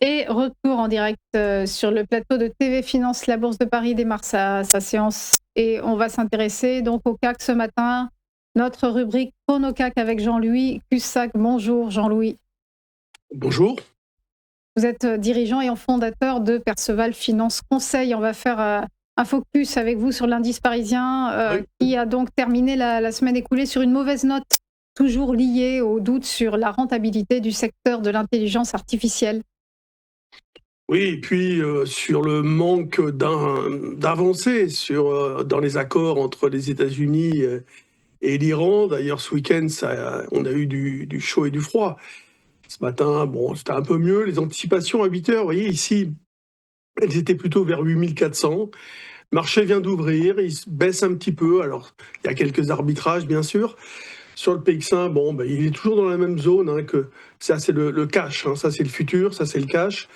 Et retour en direct sur le plateau de TV Finance. La Bourse de Paris démarre sa séance et on va s'intéresser donc au CAC ce matin. Notre rubrique Chrono CAC avec Jean-Louis Cussac. Bonjour Jean-Louis. Bonjour. Vous êtes dirigeant et fondateur de Perceval Finance Conseil. On va faire un focus avec vous sur l'indice parisien Oui. qui a donc terminé la semaine écoulée sur une mauvaise note, toujours liée au doute sur la rentabilité du secteur de l'intelligence artificielle. Oui, et puis sur le manque d'avancées dans les accords entre les États-Unis et l'Iran. D'ailleurs, ce week-end, on a eu du chaud et du froid. Ce matin, bon, c'était un peu mieux. Les anticipations à 8 heures, vous voyez, ici, elles étaient plutôt vers 8400. Le marché vient d'ouvrir, il se baisse un petit peu. Alors, il y a quelques arbitrages, bien sûr. Sur le PX1, bon, ben, il est toujours dans la même zone que ça, c'est le cash. Ça, c'est le futur, ça, c'est le cash.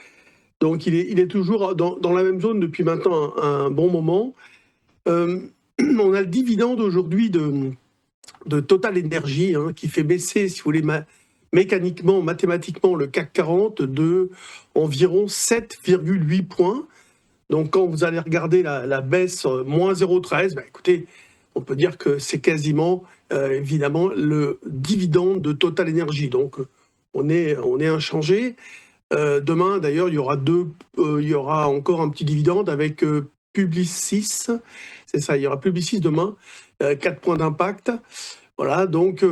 Donc il est toujours dans la même zone depuis maintenant un bon moment. On a le dividende aujourd'hui de Total Energy qui fait baisser, si vous voulez, mécaniquement, mathématiquement, le CAC 40 de environ 7,8 points. Donc quand vous allez regarder la baisse, moins 0,13, écoutez, on peut dire que c'est quasiment, évidemment, le dividende de Total Energy. Donc on est inchangé. Demain, d'ailleurs, il y aura encore un petit dividende avec Publicis. C'est ça, il y aura Publicis demain, 4 points d'impact. Voilà, donc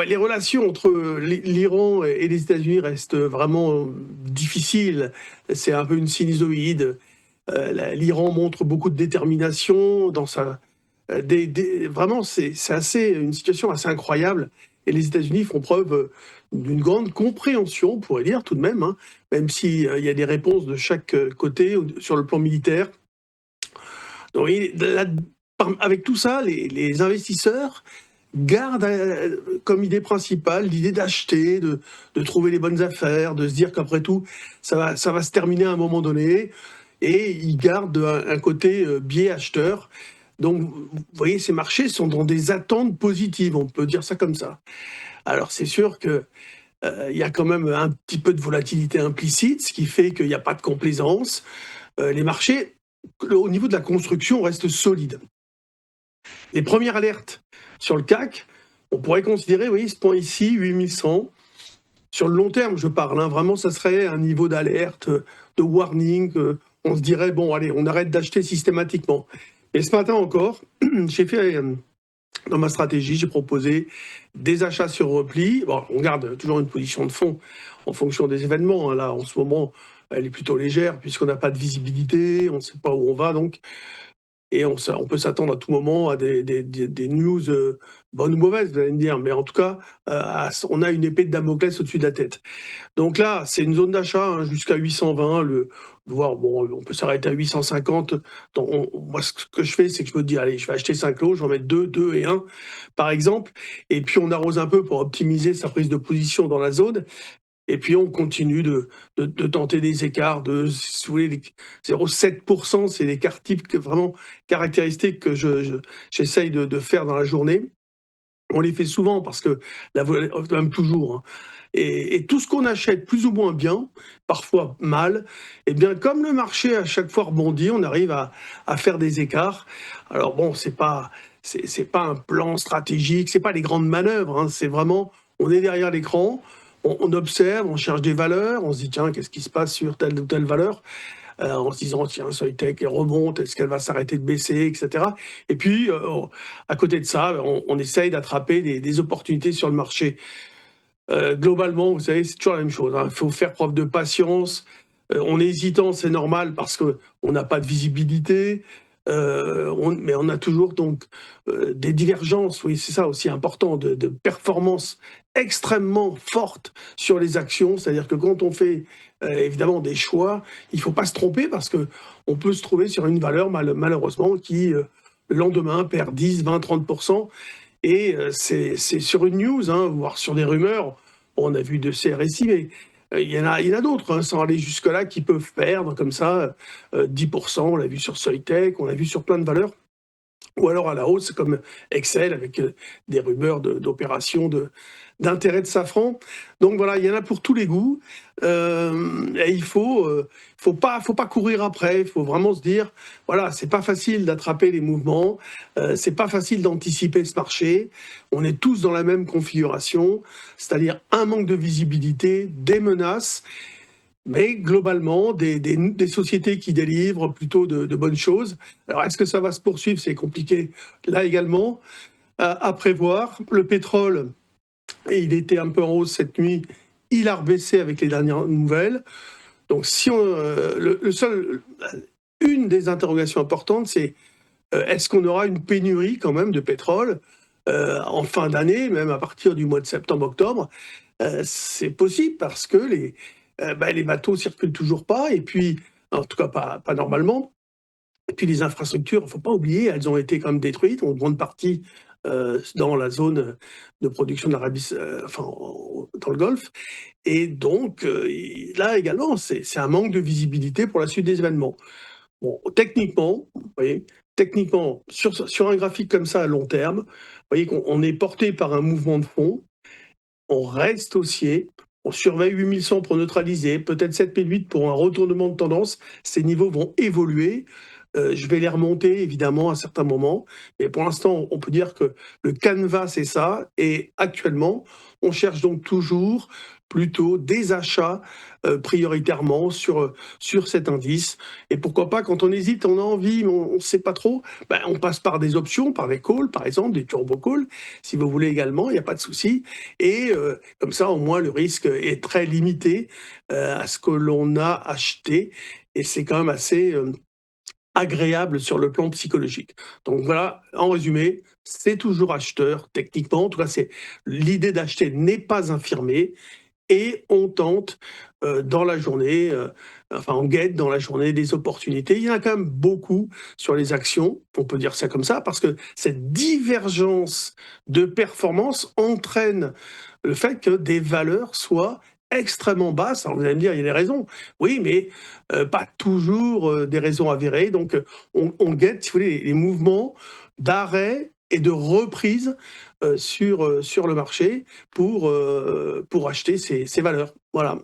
les relations entre l'Iran et les États-Unis restent vraiment difficiles. C'est un peu une sinusoïde. L'Iran montre beaucoup de détermination dans sa. Vraiment, c'est une situation assez incroyable. Et les États-Unis font preuve d'une grande compréhension, on pourrait dire tout de même s'il y a des réponses de chaque côté sur le plan militaire. Donc, avec tout ça, les investisseurs gardent comme idée principale l'idée d'acheter, de trouver les bonnes affaires, de se dire qu'après tout, ça va se terminer à un moment donné. Et ils gardent un côté biais acheteur. Donc, vous voyez, ces marchés sont dans des attentes positives, on peut dire ça comme ça. Alors, c'est sûr que il y a quand même un petit peu de volatilité implicite, ce qui fait qu'il n'y a pas de complaisance. Les marchés, au niveau de la construction, restent solides. Les premières alertes sur le CAC, on pourrait considérer, oui, ce point ici, 8100. Sur le long terme, je parle, vraiment, ça serait un niveau d'alerte, de warning. On se dirait, bon, allez, on arrête d'acheter systématiquement. Et ce matin encore, j'ai fait, dans ma stratégie, j'ai proposé des achats sur repli. Bon, on garde toujours une position de fond en fonction des événements. Là, en ce moment, elle est plutôt légère puisqu'on n'a pas de visibilité, on ne sait pas où on va. Donc, et on peut s'attendre à tout moment à des news bonnes ou mauvaises, vous allez me dire. Mais en tout cas, on a une épée de Damoclès au-dessus de la tête. Donc là, c'est une zone d'achat jusqu'à 820. On peut s'arrêter à 850. Donc moi, ce que je fais, c'est que je me dis, allez, je vais acheter 5 lots, j'en mets 2, 2 et 1, par exemple. Et puis on arrose un peu pour optimiser sa prise de position dans la zone. Et puis on continue de tenter des écarts de, si vous voulez, 0,7%, c'est l'écart type vraiment caractéristique que j'essaye de faire dans la journée. On les fait souvent parce que, même toujours, et tout ce qu'on achète plus ou moins bien, parfois mal, et bien comme le marché à chaque fois rebondit, on arrive à faire des écarts. Alors bon, c'est pas un plan stratégique, c'est pas les grandes manœuvres, c'est vraiment, on est derrière l'écran, on observe, on cherche des valeurs, on se dit tiens, qu'est-ce qui se passe sur telle ou telle valeur, en se disant tiens, Soitec, elle remonte, est-ce qu'elle va s'arrêter de baisser, etc. Et puis, à côté de ça, on essaye d'attraper des opportunités sur le marché. Globalement, vous savez, c'est toujours la même chose. Il faut faire preuve de patience. On est hésitant, c'est normal parce qu'on n'a pas de visibilité. Mais on a toujours donc des divergences, oui, c'est ça aussi important, de performances extrêmement fortes sur les actions. C'est-à-dire que quand on fait évidemment des choix, il ne faut pas se tromper parce qu'on peut se trouver sur une valeur malheureusement qui, le lendemain, perd 10, 20, 30%. Et c'est sur une news, voire sur des rumeurs. On a vu de CRSI, mais il y en a d'autres, sans aller jusque-là, qui peuvent perdre comme ça 10%. On l'a vu sur Soitec, on l'a vu sur plein de valeurs. ou alors à la hausse comme Excel avec des rumeurs d'opérations d'intérêt de Safran. Donc voilà, il y en a pour tous les goûts. Et il faut pas courir après. Il faut vraiment se dire, voilà, c'est pas facile d'attraper les mouvements, c'est pas facile d'anticiper ce marché. On est tous dans la même configuration, c'est-à-dire un manque de visibilité, des menaces, mais globalement, des sociétés qui délivrent plutôt de bonnes choses. Alors, est-ce que ça va se poursuivre? C'est compliqué là également à prévoir. Le pétrole, il était un peu en hausse cette nuit, il a rebaissé avec les dernières nouvelles. Donc, si on, une des interrogations importantes, c'est est-ce qu'on aura une pénurie quand même de pétrole en fin d'année, même à partir du mois de septembre-octobre? C'est possible parce que les bateaux circulent toujours pas, et puis, en tout cas pas normalement. Et puis les infrastructures, il ne faut pas oublier, elles ont été quand même détruites, en grande partie dans la zone de production de l'Arabie, enfin dans le Golfe. Et donc là également, c'est un manque de visibilité pour la suite des événements. Bon, techniquement, vous voyez, techniquement, sur un graphique comme ça à long terme, vous voyez qu'on est porté par un mouvement de fond, on reste haussier, on surveille 8100 pour neutraliser, peut-être 7008 pour un retournement de tendance. Ces niveaux vont évoluer. Je vais les remonter évidemment à certains moments, mais pour l'instant, on peut dire que le canevas, c'est ça. Et actuellement, on cherche donc toujours plutôt des achats prioritairement sur cet indice. Et pourquoi pas, quand on hésite, on a envie, mais on ne sait pas trop, ben, on passe par des options, par des calls, par exemple, des turbo calls, si vous voulez également, il n'y a pas de souci. Et comme ça, au moins, le risque est très limité à ce que l'on a acheté. Et c'est quand même assez agréable sur le plan psychologique. Donc voilà, en résumé, c'est toujours acheteur techniquement. En tout cas, c'est l'idée d'acheter n'est pas infirmée, et on tente dans la journée, enfin on guette dans la journée des opportunités. Il y en a quand même beaucoup sur les actions, on peut dire ça comme ça, parce que cette divergence de performance entraîne le fait que des valeurs soient extrêmement basses. Alors vous allez me dire, il y a des raisons. Oui, mais pas toujours des raisons avérées. Donc on guette, si vous voulez, les mouvements d'arrêt et de reprise sur le marché pour acheter ces valeurs. Voilà.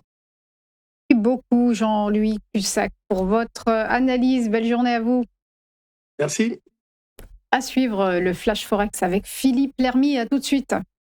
Merci beaucoup, Jean-Louis Cussac, pour votre analyse. Belle journée à vous. Merci. À suivre le Flash Forex avec Philippe Lermy. À tout de suite.